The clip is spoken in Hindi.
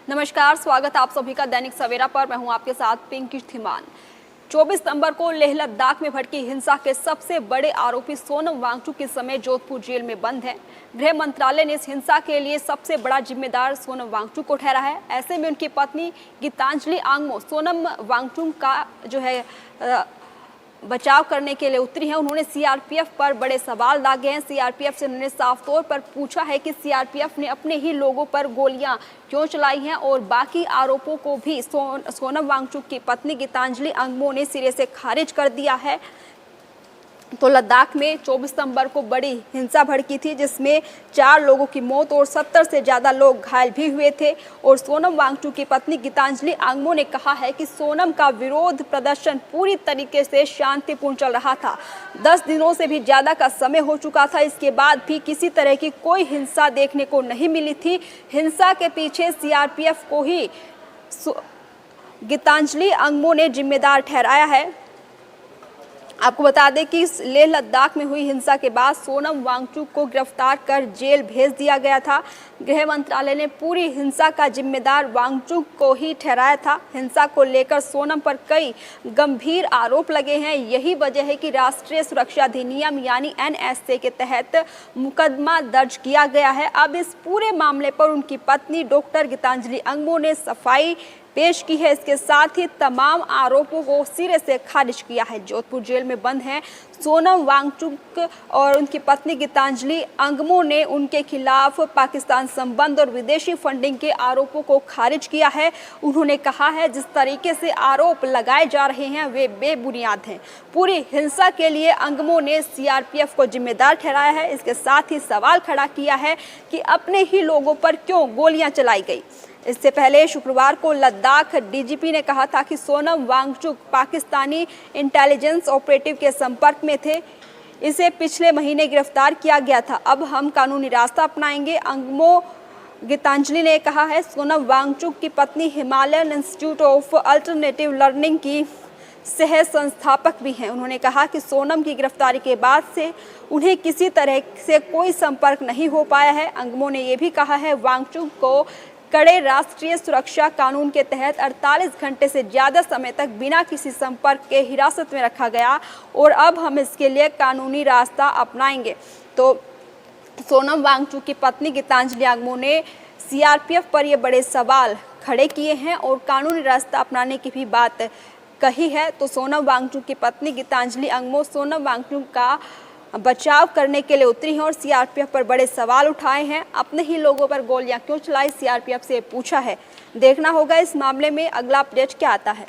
नमस्कार, स्वागत है आप सभी का दैनिक सवेरा पर। मैं हूं आपके साथ पिंकी थिमान। 24 सितंबर को लेह लद्दाख में भड़की हिंसा के सबसे बड़े आरोपी सोनम वांगचुक इस समय जोधपुर जेल में बंद है। गृह मंत्रालय ने इस हिंसा के लिए सबसे बड़ा जिम्मेदार सोनम वांगचुक को ठहरा है। ऐसे में उनकी पत्नी गीतांजलि आंगमो सोनम वांगचुक का बचाव करने के लिए उतरी हैं। उन्होंने सीआरपीएफ पर बड़े सवाल दागे हैं। सीआरपीएफ से उन्होंने साफ तौर पर पूछा है कि सीआरपीएफ ने अपने ही लोगों पर गोलियां क्यों चलाई हैं और बाकी आरोपों को भी सोनम वांगचुक की पत्नी गीतांजलि आंगमो ने सिरे से खारिज कर दिया है। तो लद्दाख में 24 सितंबर को बड़ी हिंसा भड़की थी, जिसमें 4 लोगों की मौत और 70 से ज़्यादा लोग घायल भी हुए थे। और सोनम वांगचुक की पत्नी गीतांजलि आंगमो ने कहा है कि सोनम का विरोध प्रदर्शन पूरी तरीके से शांतिपूर्ण चल रहा था। 10 दिनों से भी ज़्यादा का समय हो चुका था। इसके बाद भी किसी तरह की कोई हिंसा देखने को नहीं मिली थी। हिंसा के पीछे सीआरपीएफ को ही गीतांजलि आंगमो ने जिम्मेदार ठहराया है। आपको बता दें कि लेह लद्दाख में हुई हिंसा के बाद सोनम वांगचुक को गिरफ्तार कर जेल भेज दिया गया था। गृह मंत्रालय ने पूरी हिंसा का जिम्मेदार वांगचुक को ही ठहराया था। हिंसा को लेकर सोनम पर कई गंभीर आरोप लगे हैं। यही वजह है कि राष्ट्रीय सुरक्षा अधिनियम यानी एनएसए के तहत मुकदमा दर्ज किया गया है। अब इस पूरे मामले पर उनकी पत्नी डॉक्टर गीतांजलि आंगमो ने सफाई पेश की है। इसके साथ ही तमाम आरोपों को सिरे से खारिज किया है। जोधपुर जेल में बंद हैं सोनम वांगचुक और उनकी पत्नी गीतांजलि आंगमो ने उनके खिलाफ पाकिस्तान संबंध और विदेशी फंडिंग के आरोपों को खारिज किया है। उन्होंने कहा है जिस तरीके से आरोप लगाए जा रहे हैं वे बेबुनियाद हैं। पूरी हिंसा के लिए आंगमो ने सीआरपीएफ को जिम्मेदार ठहराया है। इसके साथ ही सवाल खड़ा किया है कि अपने ही लोगों पर क्यों गोलियां चलाई गई। इससे पहले शुक्रवार को लद्दाख डीजीपी ने कहा था कि सोनम वांगचुक पाकिस्तानी इंटेलिजेंस ऑपरेटिव के संपर्क में थे। इसे पिछले महीने गिरफ्तार किया गया था। अब हम कानूनी रास्ता अपनाएंगे, आंगमो गीतांजलि ने कहा है। सोनम वांगचुक की पत्नी Himalayan institute of alternative learning की सह संस्थापक भी हैं। उन्होंने कहा कि सोनम की गिरफ्तारी के बाद से उन्हें किसी तरह से कोई संपर्क नहीं हो पाया है। आंगमो ने यह भी कहा है वांगचुक को कड़े राष्ट्रीय सुरक्षा कानून के तहत 48 घंटे से ज़्यादा समय तक बिना किसी संपर्क के हिरासत में रखा गया और अब हम इसके लिए कानूनी रास्ता अपनाएंगे। तो सोनम वांगचुक की पत्नी गीतांजलि आंगमो ने सीआरपीएफ पर ये बड़े सवाल खड़े किए हैं और कानूनी रास्ता अपनाने की भी बात कही है। तो सोनम वांगचुक की पत्नी गीतांजलि आंगमो सोनम वांगचुक का बचाव करने के लिए उतरी हैं और सीआरपीएफ पर बड़े सवाल उठाए हैं। अपने ही लोगों पर गोलियां क्यों चलाई, सीआरपीएफ से पूछा है। देखना होगा इस मामले में अगला अपडेट क्या आता है।